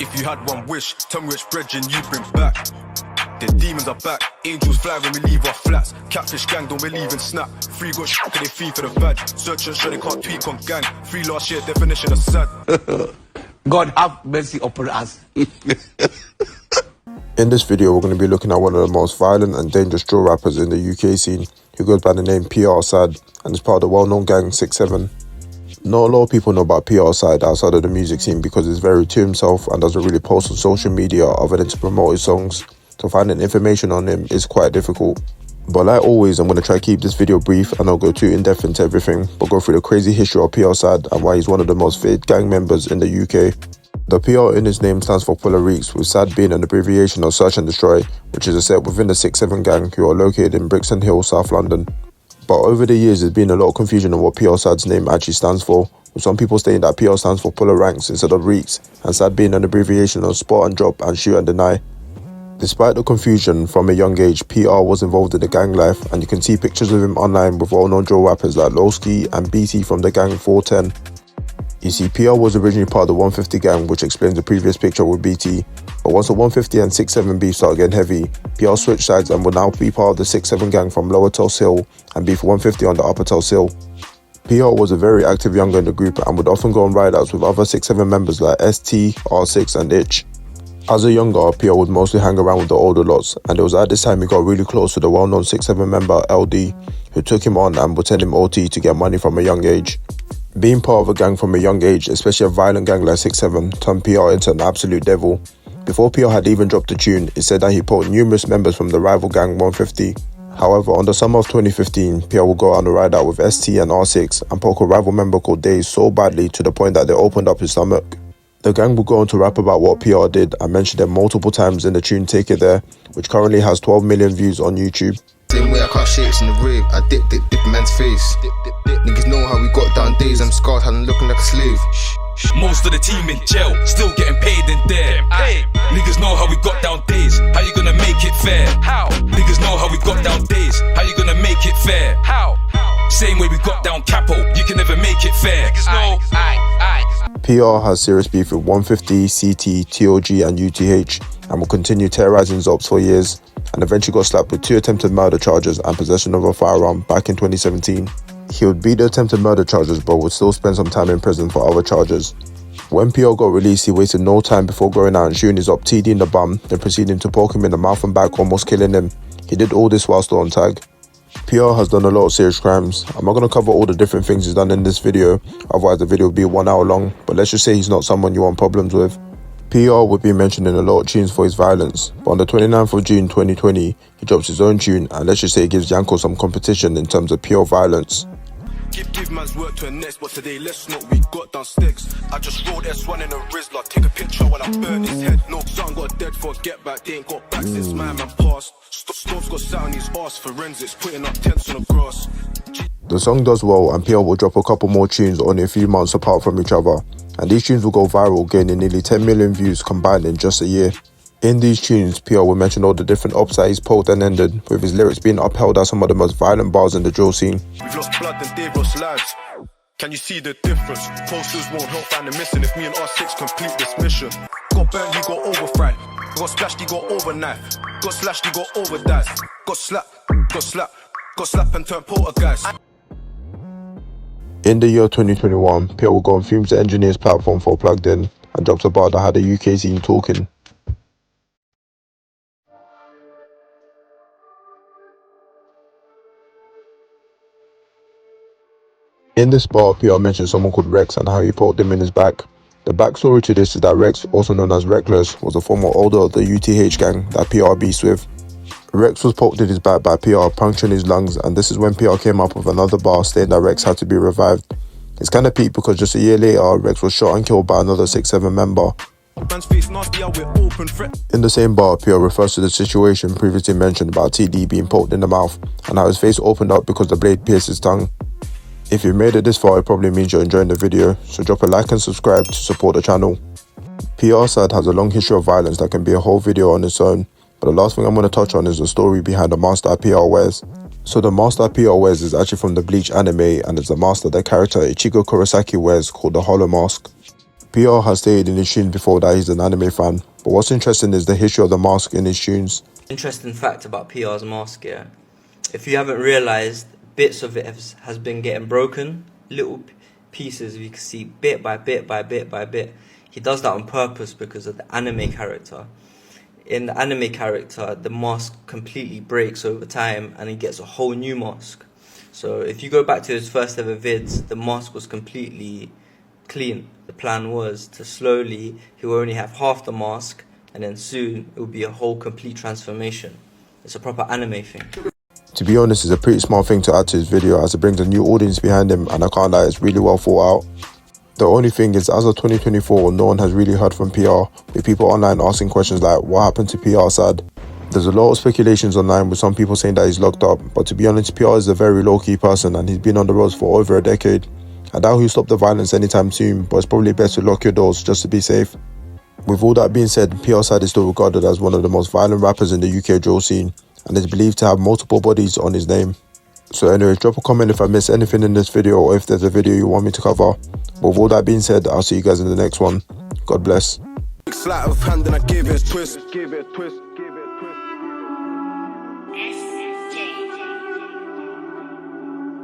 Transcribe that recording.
If you had one wish, tell me which brethren you bring back. The demons are back, angels fly when we leave our flats. Catfish gang don't believe in snap. Free got shit cause they fee for the badge. Search and show they can't tweak on gang. Free last year, definition of sad. God have mercy upon us. In this video, we're going to be looking at one of the most violent and dangerous drill rappers in the UK scene, who goes by the name PR Sad and is part of the well-known gang 6-7. Not a lot of people know about PR Sad outside of the music scene because he's very to himself and doesn't really post on social media other than to promote his songs. So finding information on him is quite difficult. But like always, I'm going to try to keep this video brief and not go too in-depth into everything, but go through the crazy history of PR Sad and why he's one of the most feared gang members in the UK. The PR in his name stands for Puller Reeks, with SAD being an abbreviation of Search and Destroy, which is a set within the 6-7 gang who are located in Brixton Hill, South London. But over the years, there's been a lot of confusion on what PR SAD's name actually stands for, with some people saying that PR stands for Puller Ranks instead of Reeks, and SAD being an abbreviation of Spot and Drop and Shoot and Deny. Despite the confusion, from a young age, PR was involved in the gang life, and you can see pictures of him online with well-known drill rappers like Lowski and BT from the gang 410. You see, PR was originally part of the 150 gang, which explains the previous picture with BT. But once the 150 and 6-7 beef started getting heavy, PR switched sides and would now be part of the 6-7 gang from Lower Tulse Hill and beef 150 on the Upper Tulse Hill. PR was a very active younger in the group and would often go on ride-outs with other 6-7 members like ST, R6 and Itch. As a younger, PR would mostly hang around with the older lots, and it was at this time he got really close to the well-known 6-7 member LD, who took him on and would send him OT to get money from a young age. Being part of a gang from a young age, especially a violent gang like 6-7, turned PR into an absolute devil. Before PR had even dropped a tune, it said that he poked numerous members from the rival gang 150. However, on the summer of 2015, PR would go on a ride out with ST and R6 and poke a rival member called Daze so badly to the point that they opened up his stomach. The gang would go on to rap about what PR did and mention them multiple times in the tune Take It There, which currently has 12 million views on YouTube. Same way I cut shapes in the rave, I dip a man's face. Niggas know how we got down days, I'm scarred, I'm looking like a slave. Most of the team in jail, still getting paid in there. Niggas know how we got down days, how you gonna make it fair? How? Niggas know how we got down days, how you gonna make it fair? How? Same way we got down Capo, you can never make it fair. Niggas know. PR has serious beef with 150, CT, TOG and UTH and will continue terrorizing Zops for years, and eventually got slapped with 2 attempted murder charges and possession of a firearm back in 2017. He would beat the attempted murder charges but would still spend some time in prison for other charges. When PR got released, he wasted no time before going out and shooting his op TD in the bum, then proceeding to poke him in the mouth and back, almost killing him. He did all this while still on tag. PR has done a lot of serious crimes. I'm not going to cover all the different things he's done in this video, otherwise the video will be 1 hour long, but let's just say he's not someone you want problems with. PR would be mentioned in a lot of tunes for his violence, but on the 29th of June 2020, he drops his own tune and let's just say he gives Yanko some competition in terms of pure violence. Give man's work to a next, but today let's not, we got down sticks. I just rolled S1 in a Rizzler, take a picture while I burn his head. No son got dead for get back, they ain't got back since my man passed. Stoves got sat on his arse, forensics, putting up tents on the grass. The song does well and PR will drop a couple more tunes only a few months apart from each other, and these tunes will go viral, gaining nearly 10 million views combined in just a year. In these tunes, PR will mention all the different ops that he's poked and ended, with his lyrics being upheld as some of the most violent bars in the drill scene. We've lost blood and they've lost lives. Can you see the difference? Posters won't help find the missing if me and R6 complete this mission. Got burnt, he got overfried. Got splashed, he got overknife. Got slashed, he got overdiced. Got slapped and turned poltergeist. In the year 2021, PR will go on Fumes the Engineer's platform for Plugged In and drops a bar that had the UK scene talking. In this bar, PR mentioned someone called Rex and how he poked him in his back. The backstory to this is that Rex, also known as Reckless, was a former older of the UTH gang that PR beefs with. Rex was poked in his back by PR, puncturing his lungs, and this is when PR came up with another bar stating that Rex had to be revived. It's kinda peak because just a year later, Rex was shot and killed by another 6-7 member. In the same bar, PR refers to the situation previously mentioned about TD being poked in the mouth and how his face opened up because the blade pierced his tongue. If you made it this far, it probably means you're enjoying the video, so drop a like and subscribe to support the channel. PR Sad has a long history of violence that can be a whole video on its own, but the last thing I'm going to touch on is the story behind the mask that PR wears. So the mask that PR wears is actually from the Bleach anime and it's the mask that the character Ichigo Kurosaki wears called the Hollow Mask. PR has stated in his tunes before that he's an anime fan, but what's interesting is the history of the mask in his tunes. Interesting fact about PR's mask, yeah. If you haven't realised, bits of it has been getting broken, little pieces you can see bit by bit by bit by bit. He does that on purpose because of the anime character. In the anime character, the mask completely breaks over time and he gets a whole new mask. So if you go back to his first ever vids, the mask was completely clean. The plan was to slowly, he will only have half the mask, and then soon it will be a whole complete transformation. It's a proper anime thing. To be honest, it's a pretty smart thing to add to his video as it brings a new audience behind him, and I can't lie, it's really well thought out. The only thing is, as of 2024, no one has really heard from PR, with people online asking questions like, what happened to PR Sad? There's a lot of speculations online with some people saying that he's locked up, but to be honest, PR is a very low-key person and he's been on the roads for over a decade. I doubt he'll stop the violence anytime soon, but it's probably best to lock your doors just to be safe. With all that being said, PR Sad is still regarded as one of the most violent rappers in the UK drill scene, and is believed to have multiple bodies on his name. So anyways, drop a comment if I missed anything in this video or if there's a video you want me to cover. But with all that being said, I'll see you guys in the next one. God bless. Sleight of hand and I give it a twist.